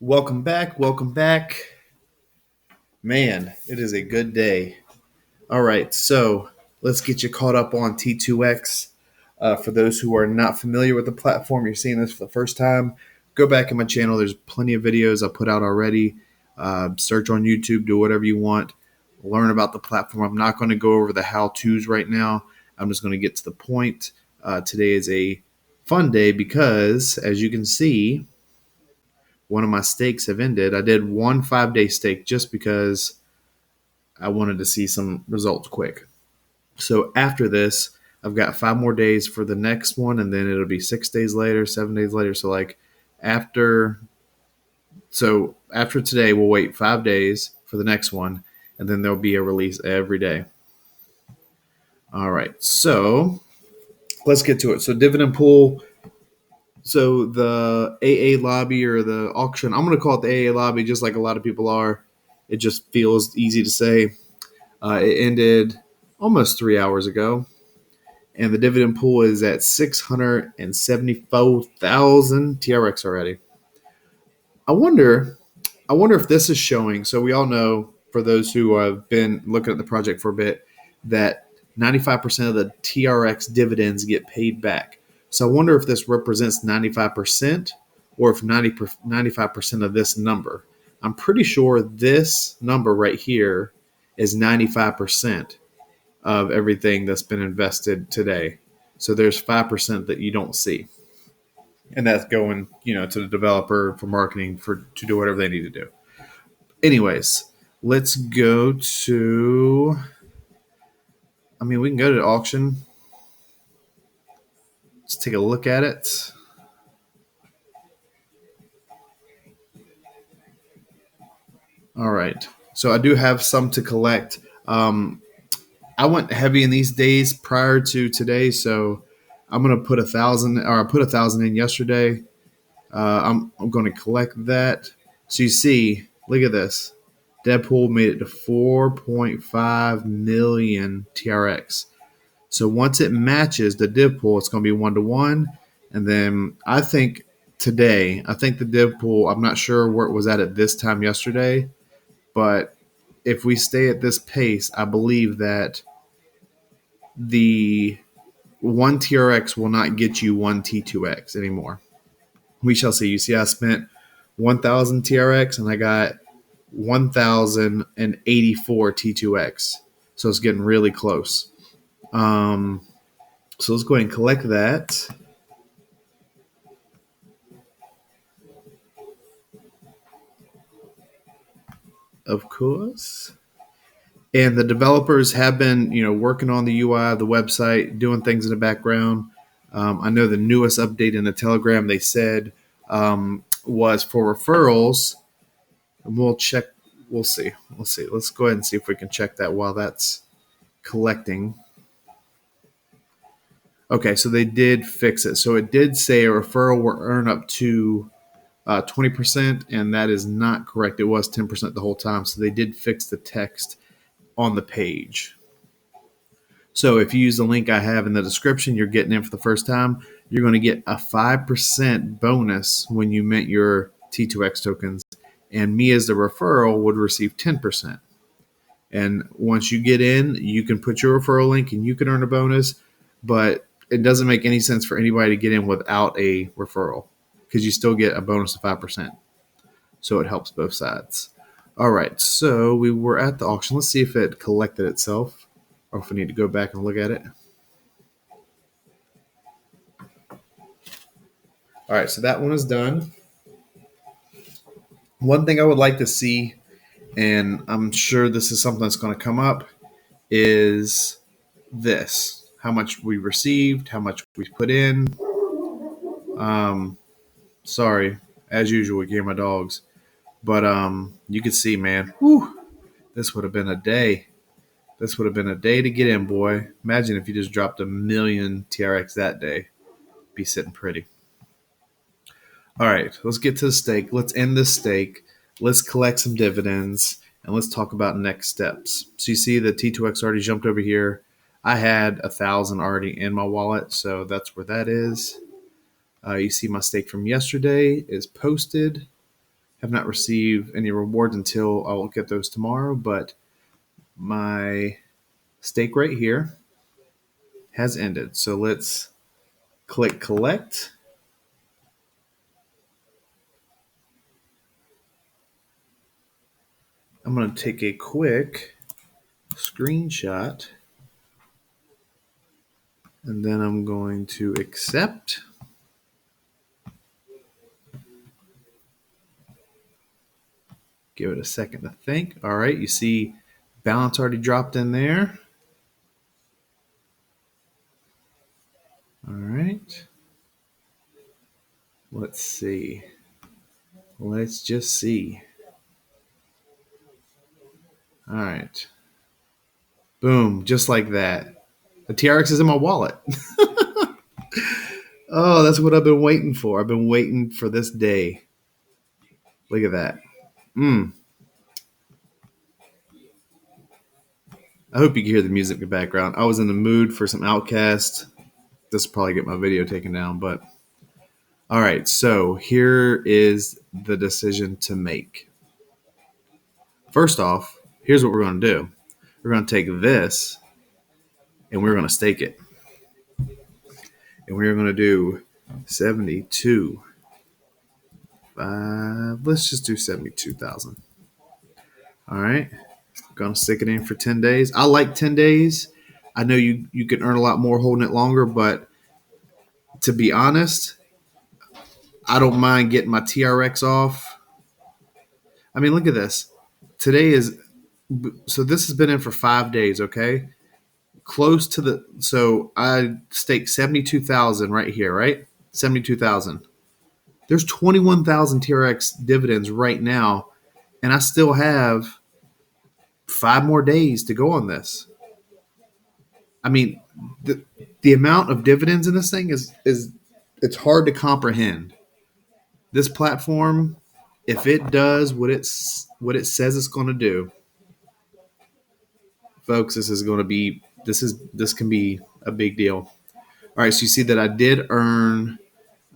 Welcome back. Welcome back. Man, it is a good day. All right, so let's get you caught up on T2X. For those who are not familiar with the platform, you're seeing this for the first time, go back in my channel. There's plenty of videos I put out already. Search on YouTube, do whatever you want. Learn about the platform. I'm not going to go over the how-tos right now. I'm just going to get to the point. Today is a fun day because, as you can see, one of my stakes have ended. I did one 5-day stake just because I wanted to see some results quick. So after this, I've got 5 more days for the next one, and then it'll be 6 days later, 7 days later. So after after today, we'll wait 5 days for the next one, and then there'll be a release every day. All right, so let's get to it. So dividend pool. So the AA lobby or the auction, I'm going to call it the AA lobby, just like a lot of people are. It just feels easy to say. It ended almost 3 hours ago, and the dividend pool is at 674,000 TRX already. I wonder if this is showing. So we all know, for those who have been looking at the project for a bit, that 95% of the TRX dividends get paid back. So I wonder if this represents 95% or if 95% of this number. I'm pretty sure this number right here is 95% of everything that's been invested today. So there's 5% that you don't see. And that's going, to the developer for marketing to do whatever they need to do. Anyways, let's go to, we can go to the auction. Let's take a look at it. All right. So I do have some to collect. I went heavy in these days prior to today, so I'm gonna put 1,000, or I put 1,000 in yesterday. I'm going to collect that. So you see, look at this. Deadpool made it to 4.5 million TRX. So once it matches the div pool, it's going to be 1-to-1. And then I think the div pool, I'm not sure where it was at this time yesterday, but if we stay at this pace, I believe that the 1 TRX will not get you 1 T2X anymore. We shall see. You see, I spent 1,000 TRX and I got 1,084 T2X. So it's getting really close. So let's go ahead and collect that. Of course. And the developers have been, working on the UI of the website, doing things in the background. I know the newest update in the Telegram they said was for referrals. And we'll check. We'll see. Let's go ahead and see if we can check that while that's collecting. Okay, so they did fix it. So it did say a referral will earn up to 20%, and that is not correct. It was 10% the whole time. So they did fix the text on the page. So if you use the link I have in the description, you're getting in for the first time. You're going to get a 5% bonus when you mint your T2X tokens, and me as the referral would receive 10%. And once you get in, you can put your referral link and you can earn a bonus, but it doesn't make any sense for anybody to get in without a referral because you still get a bonus of 5%. So it helps both sides. All right, so we were at the auction. Let's see if it collected itself or if we need to go back and look at it. All right, so that one is done. One thing I would like to see, and I'm sure this is something that's going to come up, is this. How much we received, how much we put in. Sorry, as usual, we gave my dogs. But you can see, man, this would have been a day. This would have been a day to get in, boy. Imagine if you just dropped 1 million TRX that day. Be sitting pretty. All right, let's get to the stake. Let's end this stake. Let's collect some dividends, and let's talk about next steps. So you see the T2X already jumped over here. I had 1,000 already in my wallet, so that's where that is. You see my stake from yesterday is posted. have not received any rewards until I will get those tomorrow. But my stake right here has ended. So let's click collect. I'm going to take a quick screenshot and then I'm going to accept. Give it a second to think. All right, you see balance already dropped in there. All right. Let's see. Let's just see. All right. Boom, just like that. The TRX is in my wallet. Oh, that's what I've been waiting for. I've been waiting for this day. Look at that. I hope you can hear the music in the background. I was in the mood for some Outcast. This will probably get my video taken down, but all right. So here is the decision to make. First off, here's what we're going to do. We're going to take this and we're going to stake it. And we're going to do 72. Let's just do 72,000. All right. Gonna stick it in for 10 days. I like 10 days. I know you can earn a lot more holding it longer, but to be honest, I don't mind getting my TRX off. I mean, look at this. Today is so this has been in for 5 days, okay? Close to the so I staked 72,000 right here, right? 72,000. There's 21,000 TRX dividends right now, and I still have 5 more days to go on this. I mean, the amount of dividends in this thing is it's hard to comprehend. This platform, if it does what it says it's going to do, folks, this can be a big deal. All right, so you see that I did earn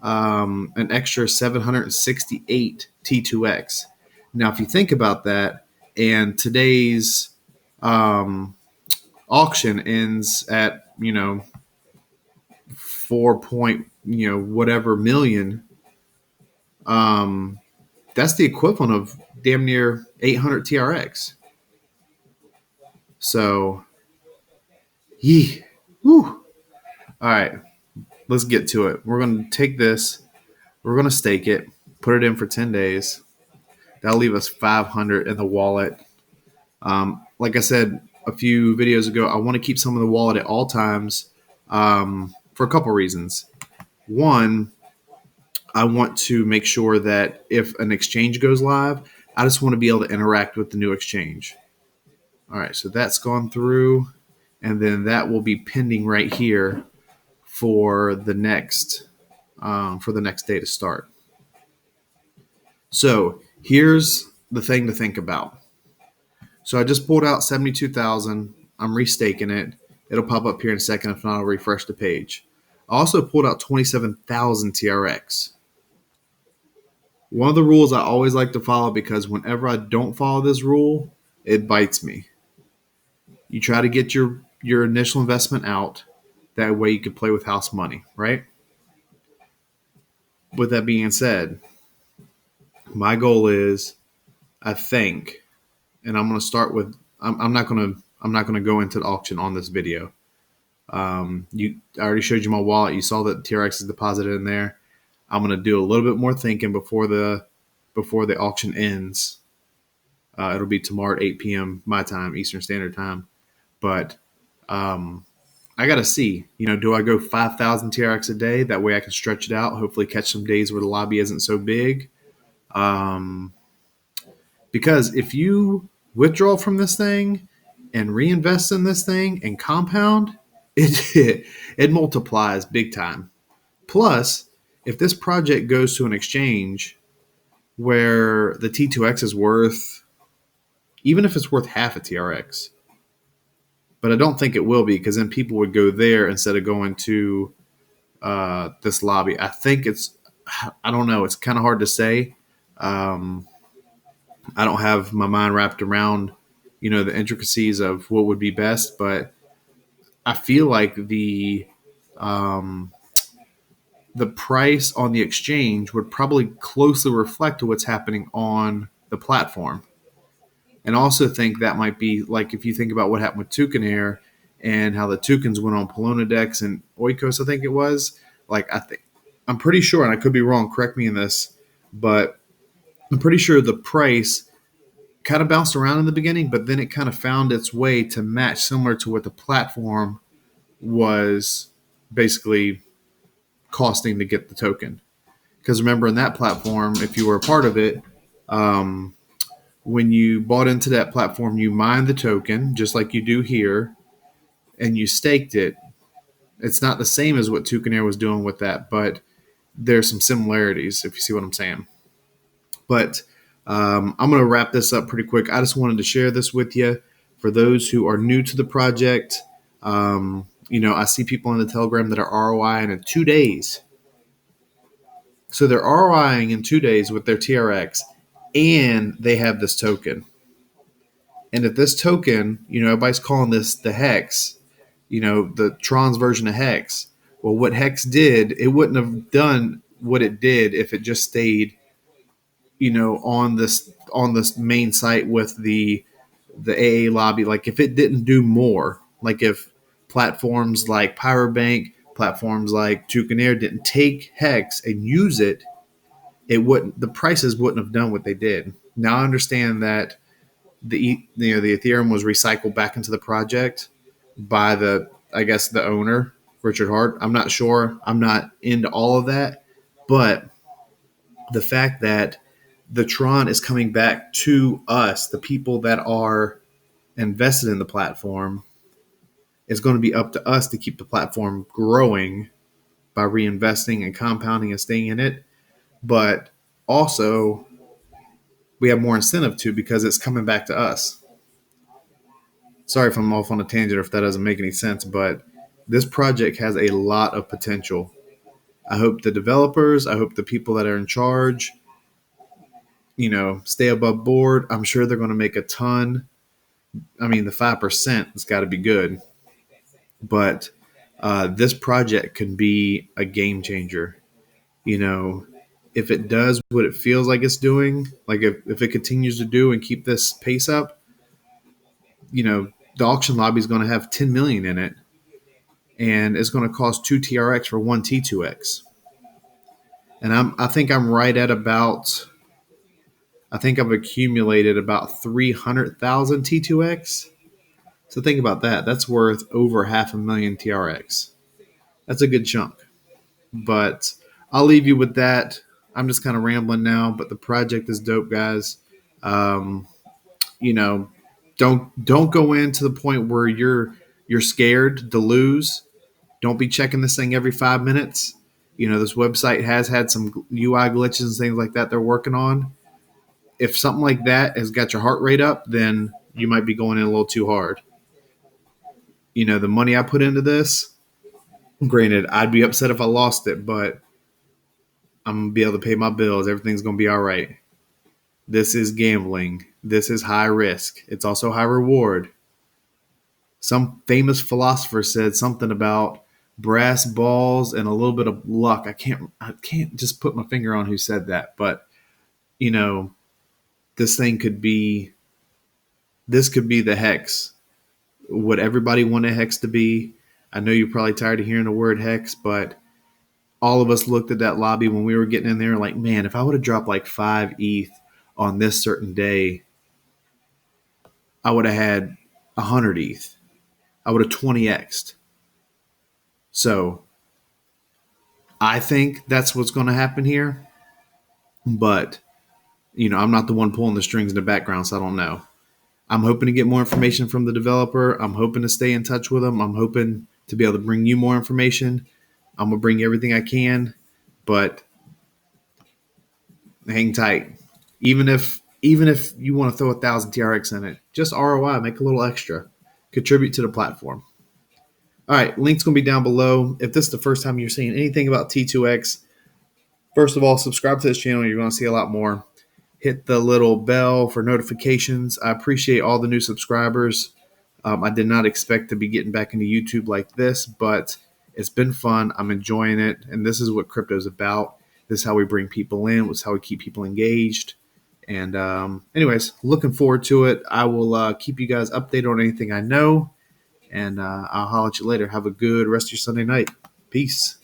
an extra 768 T2X. Now, if you think about that, and today's auction ends at 4 point whatever million, that's the equivalent of damn near 800 TRX. So, yee, whew. All right, let's get to it. We're going to take this, we're going to stake it, put it in for 10 days. That'll leave us 500 in the wallet. Like I said a few videos ago, I want to keep some of the wallet at all times for a couple reasons. One, I want to make sure that if an exchange goes live, I just want to be able to interact with the new exchange. All right, so that's gone through, and then that will be pending right here for the next day to start. So here's the thing to think about. So I just pulled out 72,000. I'm restaking it. It'll pop up here in a second. If not, I'll refresh the page. I also pulled out 27,000 TRX. One of the rules I always like to follow, because whenever I don't follow this rule, it bites me. You try to get your initial investment out. That way you can play with house money, right? With that being said, my goal is, I think, and I'm going to start with, I'm not going to go into the auction on this video. I already showed you my wallet. You saw that TRX is deposited in there. I'm going to do a little bit more thinking before the auction ends. It'll be tomorrow at 8 p.m. my time, Eastern Standard Time. But I got to see, do I go 5,000 TRX a day? That way I can stretch it out, hopefully catch some days where the lobby isn't so big. Because if you withdraw from this thing and reinvest in this thing and compound, it multiplies big time. Plus, if this project goes to an exchange where the T2X is worth, even if it's worth half a TRX, but I don't think it will be, because then people would go there instead of going to this lobby. I don't know. It's kind of hard to say. I don't have my mind wrapped around, the intricacies of what would be best, but I feel like um, the price on the exchange would probably closely reflect to what's happening on the platform. And also think that might be like if you think about what happened with Toucan Air and how the Toucans went on Polonadex and Oikos, I think it was. Like I'm pretty sure, and I could be wrong, correct me in this, but I'm pretty sure the price kind of bounced around in the beginning, but then it kind of found its way to match similar to what the platform was basically costing to get the token. Because remember, in that platform, if you were a part of it, um, when you bought into that platform, you mined the token just like you do here, and you staked it. It's not the same as what Toucan Air was doing with that, but there's some similarities if you see what I'm saying. But I'm going to wrap this up pretty quick. I just wanted to share this with you for those who are new to the project. I see people on the Telegram that are ROIing in 2 days. So they're ROIing in 2 days with their TRX, and they have this token. And if this token, everybody's calling this the Hex, the Tron's version of Hex. Well, what Hex did, it wouldn't have done what it did if it just stayed, on this main site with the AA lobby. Like if it didn't do more, like if platforms like Pyrobank, platforms like Toucan Air didn't take Hex and use it, the prices wouldn't have done what they did. Now I understand that the Ethereum was recycled back into the project by the owner, Richard Hart. I'm not sure. I'm not into all of that, but the fact that the Tron is coming back to us, the people that are invested in the platform, is going to be up to us to keep the platform growing by reinvesting and compounding and staying in it. But also, we have more incentive to because it's coming back to us. Sorry if I'm off on a tangent or if that doesn't make any sense, but this project has a lot of potential. I hope the developers, I hope the people that are in charge, stay above board. I'm sure they're going to make a ton. I mean, the 5% has got to be good. But this project can be a game changer. If it does what it feels like it's doing, like if it continues to do and keep this pace up, the auction lobby is going to have 10 million in it, and it's going to cost 2 TRX for one T2X. And I think I'm right at about. I think I've accumulated about 300,000 T2X. So think about that. That's worth over 500,000 TRX. That's a good chunk. But I'll leave you with that. I'm just kind of rambling now, but the project is dope, guys. Um, you know, don't go in to the point where you're scared to lose. Don't be checking this thing every 5 minutes. This website has had some UI glitches and things like that they're working on. If something like that has got your heart rate up, then you might be going in a little too hard. The money I put into this, granted, I'd be upset if I lost it, but I'm going to be able to pay my bills. Everything's going to be all right. This is gambling. This is high risk. It's also high reward. Some famous philosopher said something about brass balls and a little bit of luck. I can't just put my finger on who said that, but this thing could be the hex. What everybody wanted hex to be. I know you're probably tired of hearing the word hex, but all of us looked at that lobby when we were getting in there like, man, if I would have dropped like 5 ETH on this certain day, I would have had 100 ETH. I would have 20x'd. So I think that's what's going to happen here. But, I'm not the one pulling the strings in the background, so I don't know. I'm hoping to get more information from the developer. I'm hoping to stay in touch with them. I'm hoping to be able to bring you more information. I'm going to bring everything I can, but hang tight. Even if you want to throw 1,000 TRX in it, just ROI, make a little extra. Contribute to the platform. All right, link's going to be down below. If this is the first time you're seeing anything about T2X, first of all, subscribe to this channel. You're going to see a lot more. hit the little bell for notifications. I appreciate all the new subscribers. I did not expect to be getting back into YouTube like this, but it's been fun. I'm enjoying it, and this is what crypto is about. This is how we bring people in. This is how we keep people engaged. And anyways, looking forward to it. I will keep you guys updated on anything I know, and I'll holler at you later. Have a good rest of your Sunday night. Peace.